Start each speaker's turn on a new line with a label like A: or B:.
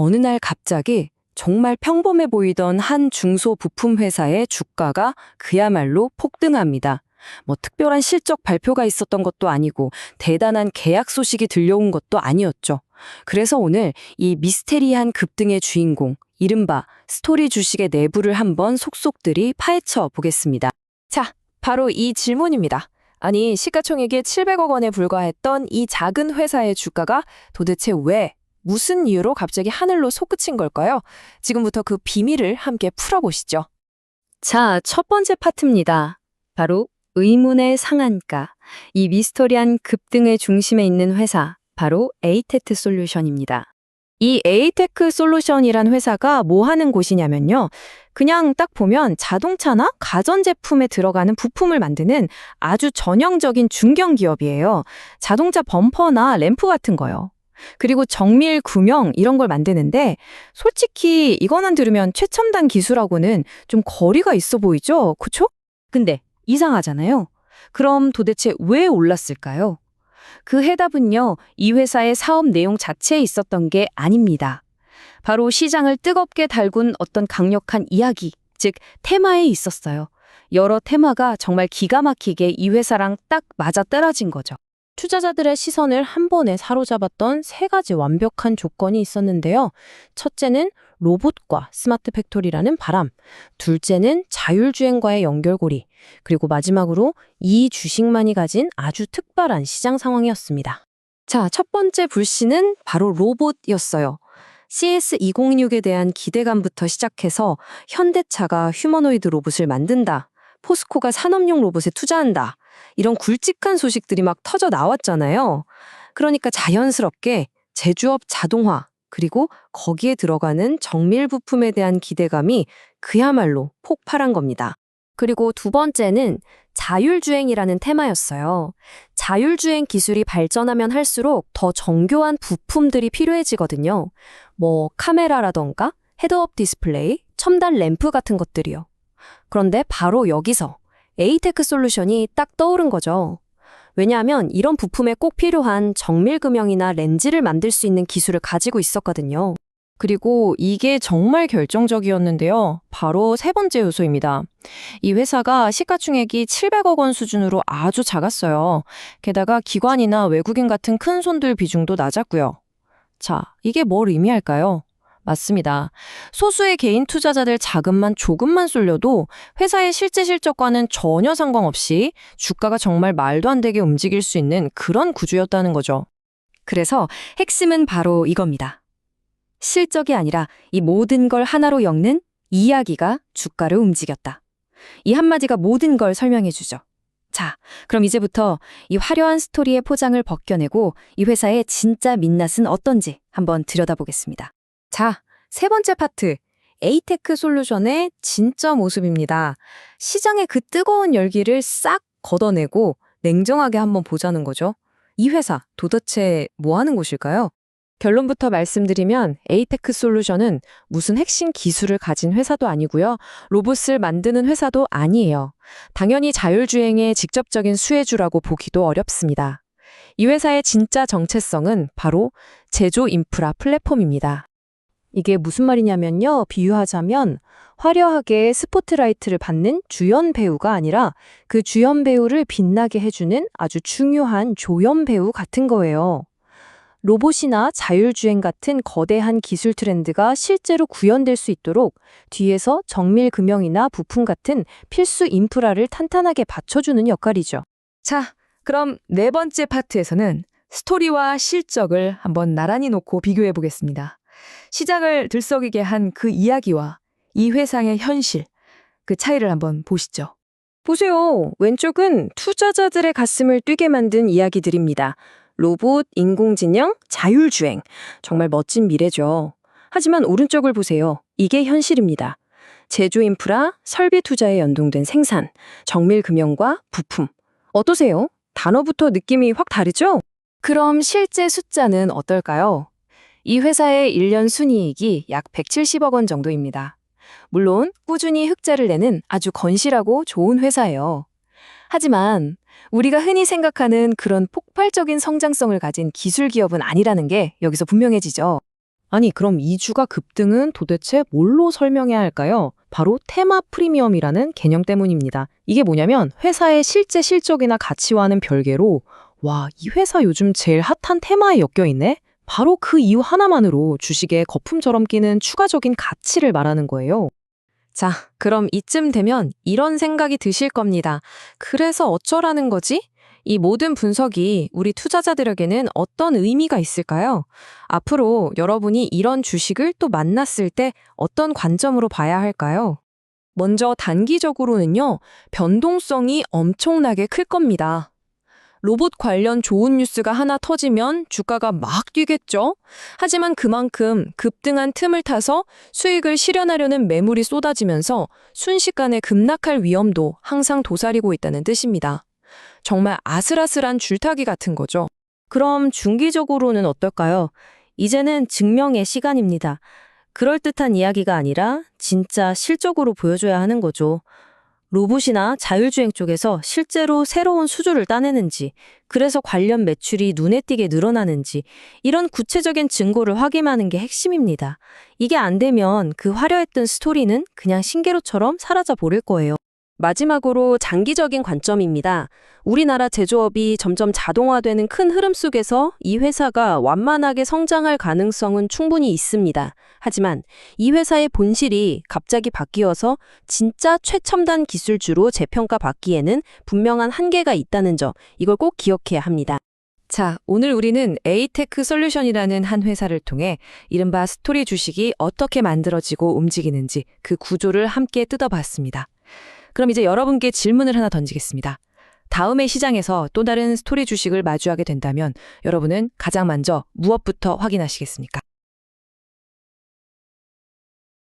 A: 어느 날 갑자기 정말 평범해 보이던 한 중소부품 회사의 주가가 그야말로 폭등합니다. 뭐 특별한 실적 발표가 있었던 것도 아니고 대단한 계약 소식이 들려온 것도 아니었죠. 그래서 오늘 이 미스테리한 급등의 주인공, 이른바 스토리 주식의 내부를 한번 속속들이 파헤쳐 보겠습니다.
B: 자, 바로 이 질문입니다. 아니, 시가총액이 700억 원에 불과했던 이 작은 회사의 주가가 도대체 왜, 무슨 이유로 갑자기 하늘로 솟구친 걸까요? 지금부터 그 비밀을 함께 풀어보시죠.
A: 자, 첫 번째 파트입니다. 바로 의문의 상한가. 이 미스터리한 급등의 중심에 있는 회사, 바로 에이테크 솔루션입니다. 이 에이테크 솔루션이란 회사가 뭐 하는 곳이냐면요. 그냥 딱 보면 자동차나 가전제품에 들어가는 부품을 만드는 아주 전형적인 중견기업이에요. 자동차 범퍼나 램프 같은 거요. 그리고 정밀 구명 이런 걸 만드는데 솔직히 이거만 들으면 최첨단 기술하고는 좀 거리가 있어 보이죠? 그쵸? 근데 이상하잖아요. 그럼 도대체 왜 올랐을까요? 그 해답은요, 이 회사의 사업 내용 자체에 있었던 게 아닙니다. 바로 시장을 뜨겁게 달군 어떤 강력한 이야기, 즉 테마에 있었어요. 여러 테마가 정말 기가 막히게 이 회사랑 딱 맞아떨어진 거죠. 투자자들의 시선을 한 번에 사로잡았던 세 가지 완벽한 조건이 있었는데요. 첫째는 로봇과 스마트 팩토리라는 바람, 둘째는 자율주행과의 연결고리, 그리고 마지막으로 이 주식만이 가진 아주 특별한 시장 상황이었습니다. 자, 첫 번째 불씨는 바로 로봇이었어요. CS2026에 대한 기대감부터 시작해서 현대차가 휴머노이드 로봇을 만든다, 포스코가 산업용 로봇에 투자한다, 이런 굵직한 소식들이 막 터져 나왔잖아요. 그러니까 자연스럽게 제조업 자동화, 그리고 거기에 들어가는 정밀 부품에 대한 기대감이 그야말로 폭발한 겁니다. 그리고 두 번째는 자율주행이라는 테마였어요. 자율주행 기술이 발전하면 할수록 더 정교한 부품들이 필요해지거든요. 뭐 카메라라던가 헤드업 디스플레이, 첨단 램프 같은 것들이요. 그런데 바로 여기서 에이테크 솔루션이 딱 떠오른 거죠. 왜냐하면 이런 부품에 꼭 필요한 정밀금형이나 렌즈를 만들 수 있는 기술을 가지고 있었거든요. 그리고 이게 정말 결정적이었는데요. 바로 세 번째 요소입니다. 이 회사가 시가총액이 700억 원 수준으로 아주 작았어요. 게다가 기관이나 외국인 같은 큰 손들 비중도 낮았고요. 자, 이게 뭘 의미할까요? 맞습니다. 소수의 개인 투자자들 자금만 조금만 쏠려도 회사의 실제 실적과는 전혀 상관없이 주가가 정말 말도 안 되게 움직일 수 있는 그런 구조였다는 거죠. 그래서 핵심은 바로 이겁니다. 실적이 아니라 이 모든 걸 하나로 엮는 이야기가 주가를 움직였다. 이 한마디가 모든 걸 설명해 주죠. 자, 그럼 이제부터 이 화려한 스토리의 포장을 벗겨내고 이 회사의 진짜 민낯은 어떤지 한번 들여다보겠습니다. 자, 세 번째 파트, 에이테크 솔루션의 진짜 모습입니다. 시장의 그 뜨거운 열기를 싹 걷어내고 냉정하게 한번 보자는 거죠. 이 회사 도대체 뭐 하는 곳일까요? 결론부터 말씀드리면 에이테크 솔루션은 무슨 핵심 기술을 가진 회사도 아니고요. 로봇을 만드는 회사도 아니에요. 당연히 자율주행의 직접적인 수혜주라고 보기도 어렵습니다. 이 회사의 진짜 정체성은 바로 제조 인프라 플랫폼입니다. 이게 무슨 말이냐면요. 비유하자면 화려하게 스포트라이트를 받는 주연 배우가 아니라 그 주연 배우를 빛나게 해주는 아주 중요한 조연 배우 같은 거예요. 로봇이나 자율주행 같은 거대한 기술 트렌드가 실제로 구현될 수 있도록 뒤에서 정밀 금형이나 부품 같은 필수 인프라를 탄탄하게 받쳐주는 역할이죠. 자, 그럼 네 번째 파트에서는 스토리와 실적을 한번 나란히 놓고 비교해 보겠습니다. 시장을 들썩이게 한 그 이야기와 이 회사의 현실, 그 차이를 한번 보시죠. 보세요. 왼쪽은 투자자들의 가슴을 뛰게 만든 이야기들입니다. 로봇, 인공지능, 자율주행. 정말 멋진 미래죠. 하지만 오른쪽을 보세요. 이게 현실입니다. 제조 인프라, 설비 투자에 연동된 생산, 정밀 금형과 부품. 어떠세요? 단어부터 느낌이 확 다르죠? 그럼 실제 숫자는 어떨까요? 이 회사의 1년 순이익이 약 170억 원 정도입니다. 물론 꾸준히 흑자를 내는 아주 건실하고 좋은 회사예요. 하지만 우리가 흔히 생각하는 그런 폭발적인 성장성을 가진 기술 기업은 아니라는 게 여기서 분명해지죠.
C: 아니, 그럼 이 주가 급등은 도대체 뭘로 설명해야 할까요? 바로 테마 프리미엄이라는 개념 때문입니다. 이게 뭐냐면 회사의 실제 실적이나 가치와는 별개로 와, 이 회사 요즘 제일 핫한 테마에 엮여 있네? 바로 그 이유 하나만으로 주식에 거품처럼 끼는 추가적인 가치를 말하는 거예요.
B: 자, 그럼 이쯤 되면 이런 생각이 드실 겁니다. 그래서 어쩌라는 거지? 이 모든 분석이 우리 투자자들에게는 어떤 의미가 있을까요? 앞으로 여러분이 이런 주식을 또 만났을 때 어떤 관점으로 봐야 할까요? 먼저 단기적으로는요, 변동성이 엄청나게 클 겁니다. 로봇 관련 좋은 뉴스가 하나 터지면 주가가 막 뛰겠죠? 하지만 그만큼 급등한 틈을 타서 수익을 실현하려는 매물이 쏟아지면서 순식간에 급락할 위험도 항상 도사리고 있다는 뜻입니다. 정말 아슬아슬한 줄타기 같은 거죠.
D: 그럼 중기적으로는 어떨까요? 이제는 증명의 시간입니다. 그럴듯한 이야기가 아니라 진짜 실적으로 보여줘야 하는 거죠. 로봇이나 자율주행 쪽에서 실제로 새로운 수주를 따내는지, 그래서 관련 매출이 눈에 띄게 늘어나는지, 이런 구체적인 증거를 확인하는 게 핵심입니다. 이게 안 되면 그 화려했던 스토리는 그냥 신기루처럼 사라져 버릴 거예요. 마지막으로 장기적인 관점입니다. 우리나라 제조업이 점점 자동화되는 큰 흐름 속에서 이 회사가 완만하게 성장할 가능성은 충분히 있습니다. 하지만 이 회사의 본질이 갑자기 바뀌어서 진짜 최첨단 기술주로 재평가받기에는 분명한 한계가 있다는 점, 이걸 꼭 기억해야 합니다.
B: 자, 오늘 우리는 에이테크 솔루션이라는 한 회사를 통해 이른바 스토리 주식이 어떻게 만들어지고 움직이는지 그 구조를 함께 뜯어봤습니다. 그럼 이제 여러분께 질문을 하나 던지겠습니다. 다음의 시장에서 또 다른 스토리 주식을 마주하게 된다면 여러분은 가장 먼저 무엇부터 확인하시겠습니까?